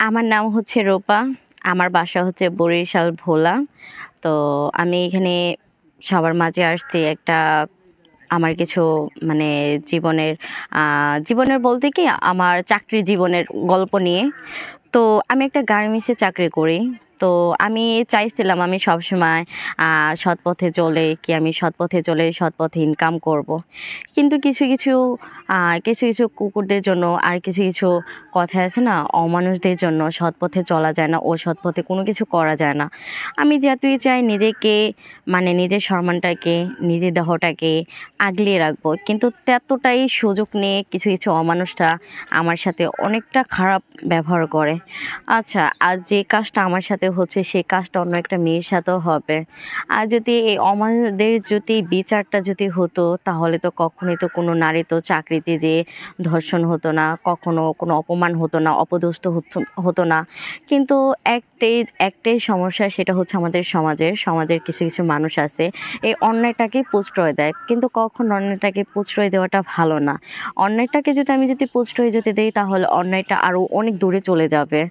আমার নাম হচ্ছে রূপা। আমার বাসা হচ্ছে বরিশাল ভোলা। তো আমি এখানে সবার মাঝে আসছি একটা আমার কিছু মানে জীবনের জীবনের বলতে কি আমার চাকরির জীবনের গল্প নিয়ে। তো আমি একটা গার্মেন্টসে চাকরি করি। তো আমি চাইছিলাম আমি সবসময় সৎ পথে চলে কি আমি সৎ পথে চলে সৎ পথে ইনকাম করব। কিন্তু কিছু কিছু কিছু কিছু কুকুরদের জন্য আর কিছু কিছু কথা আছে না, অমানুষদের জন্য সৎ পথে চলা যায় না ও সৎ পথে কোনো কিছু করা যায় না। আমি যতই চাই নিজেকে মানে নিজের সম্মানটাকে নিজের দেহটাকে আগলিয়ে রাখবো, কিন্তু ততটাই সুযোগ নিয়ে কিছু কিছু অমানুষরা আমার সাথে অনেকটা খারাপ ব্যবহার করে। আচ্ছা, আর যে কাজটা আমার সাথে হচ্ছে সেই কাজটা অন্য একটা মেয়ের সাথেও হবে। আর যদি এই অমানুষদের যদি বিচারটা যদি হতো তাহলে তো কখনোই তো কোনো নারী তো চাকরিতে যে ধর্ষণ হতো না, কখনো কোনো অপমান হতো না, অপদস্থ হতো না। কিন্তু একটাই একটাই সমস্যা, সেটা হচ্ছে আমাদের সমাজের কিছু কিছু মানুষ আছে এই অন্যায়টাকে প্রশ্রয় দেয়, কিন্তু কখন অন্যায়টাকে প্রশ্রয় দেওয়াটা ভালো না। অন্যায়টাকে যদি প্রশ্রয় যদি দেই তাহলে অন্যায়টা আরও অনেক দূরে চলে যাবে।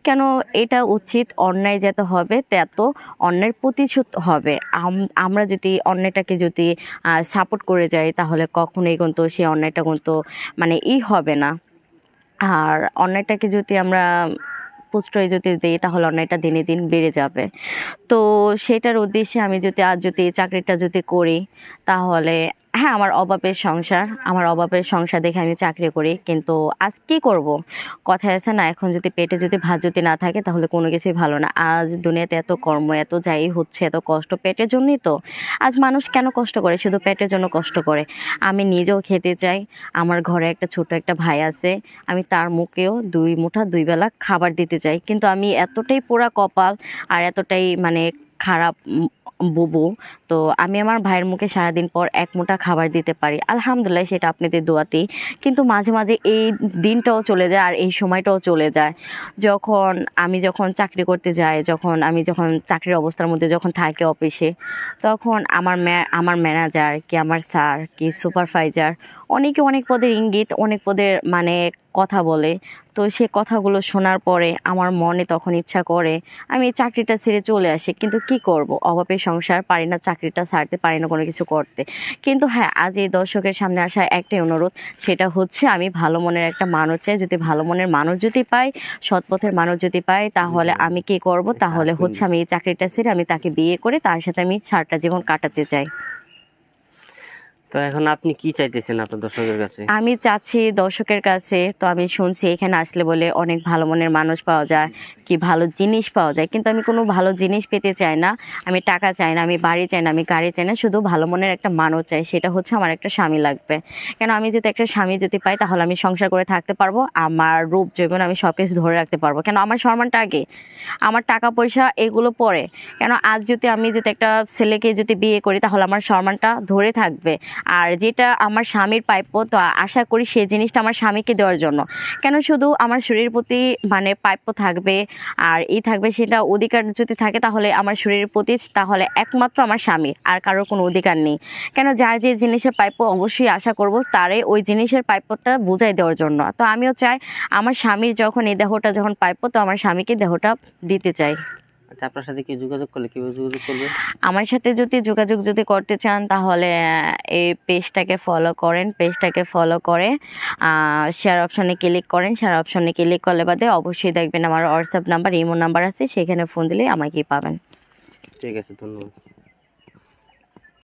কেন? এটা উচিত অন্যায় যত হবে তত অন্যায়ের প্রতিশোধ হবে। আমরা যদি অন্যায়টাকে যদি সাপোর্ট করে যাই তাহলে কখনোই কিন্তু সেই অন্যায়টা কিন্তু মানে হবে না। আর অন্যায়টাকে যদি আমরা প্রশ্রয় যদি দিই তাহলে অন্যায়টা দিনে দিন বেড়ে যাবে। তো সেটার উদ্দেশ্যে আমি যদি আজ যদি এই চাকরিটা যদি করি তাহলে হ্যাঁ, আমার অভাবের সংসার দেখে আমি চাকরি করি, কিন্তু আজ কি করব? কথায় আছে না, এখন যদি পেটে যদি ভাত যদি না থাকে তাহলে কোনো কিছুই ভালো না। আজ দুনিয়াতে এত কর্ম এত যাই হচ্ছে এত কষ্ট পেটের জন্যই তো। আজ মানুষ কেন কষ্ট করে? শুধু পেটের জন্য কষ্ট করে। আমি নিজেও খেতে চাই। আমার ঘরে একটা ছোট একটা ভাই আছে, আমি তার মুখেও দুই মুঠা দুই বেলা খাবার দিতে চাই, কিন্তু আমি এতটাই পোড়া কপাল আর এতটাই মানে খারাপ বুবু। তো আমি আমার ভাইয়ের মুখে সারাদিন পর এক মুঠা খাবার দিতে পারি, আলহামদুলিল্লাহ, সেটা আপনাদের দোয়াতেই। কিন্তু মাঝে মাঝে এই দিনটাও চলে যায় আর এই সময়টাও চলে যায়। যখন চাকরি করতে যাই, যখন চাকরির অবস্থার মধ্যে যখন থাকি অফিসে, তখন আমার ম্যানেজার কি আমার স্যার কি সুপারভাইজার অনেকে অনেক পদের ইঙ্গিত অনেক পদের মানে কথা বলে। তো সে কথাগুলো শোনার পরে আমার মনে তখন ইচ্ছা করে আমি এই চাকরিটা ছেড়ে চলে আসি, কিন্তু কি করব, অভাবের সংসার, পারি না চাকরিটা ছাড়তে, পারি না কোনো কিছু করতে। কিন্তু হ্যাঁ, আজ এই দর্শকের সামনে আসা একটাই অনুরোধ, সেটা হচ্ছে আমি ভালো মনের একটা মানুষ চাই। যদি ভালো মনের মানুষ যদি পাই, সৎপথের মানুষ যদি পাই, তাহলে আমি কি করব, তাহলে হচ্ছে আমি এই চাকরিটা ছেড়ে আমি তাকে বিয়ে করে তার সাথে আমি সারাটা জীবন কাটাতে চাই। তো এখন আপনি কি চাইতেছেন আপনার দর্শকের কাছে? আমি চাচ্ছি দর্শকের কাছে, তো আমি শুনছি এখানে আসলে বলে অনেক ভালো মনের মানুষ পাওয়া যায়, কি ভালো জিনিস পাওয়া যায়, কিন্তু আমি কোনো ভালো জিনিস পেতে চাই না। আমি টাকা চাই না, আমি বাড়ি চাই না, আমি গাড়ি চাই না, শুধু ভালো মনের একটা মানুষ চাই। সেটা হচ্ছে আমার একটা স্বামী লাগবে। কেন? আমি যদি একটা স্বামী যদি পাই তাহলে আমি সংসার করে থাকতে পারবো, আমার রূপ যৌবন আমি সব কিছু ধরে রাখতে পারবো। কেন? আমার সম্মানটা আগে, আমার টাকা পয়সা এগুলো পরে। কেন? আজ যদি আমি যদি একটা ছেলেকে যদি বিয়ে করি তাহলে আমার সম্মানটা ধরে থাকবে। আর যেটা আমার স্বামীর প্রাপ্য, তো আশা করি সেই জিনিসটা আমার স্বামীকে দেওয়ার জন্য। কেন? শুধু আমার শরীরের প্রতি মানে প্রাপ্য থাকবে আর থাকবে, সেটা অধিকার যদি থাকে তাহলে আমার শরীরের প্রতি তাহলে একমাত্র আমার স্বামী, আর কারোর কোনো অধিকার নেই। কেন? যার যে জিনিসের প্রাপ্য অবশ্যই আশা করব তারে ওই জিনিসের প্রাপ্যটা বুঝাই দেওয়ার জন্য। তো আমিও চাই আমার স্বামীর যখন এই দেহটা যখন প্রাপ্য, তো আমার স্বামীকে দেহটা দিতে চাই। আচ্ছা, আপনার সাথে কি যোগাযোগ করলে কিভাবে যোগাযোগ করবে? আমার সাথে যদি যোগাযোগ যদি করতে চান তাহলে এই পেজটাকে ফলো করেন, পেজটাকে ফলো করে শেয়ার অপশনে ক্লিক করেন। শেয়ার অপশনে ক্লিক করলে বাদে অবশ্যই দেখবেন আমার হোয়াটসঅ্যাপ নাম্বার ইমো নাম্বার আছে, সেখানে ফোন দিলে আমাকেই পাবেন। ঠিক আছে, ধন্যবাদ।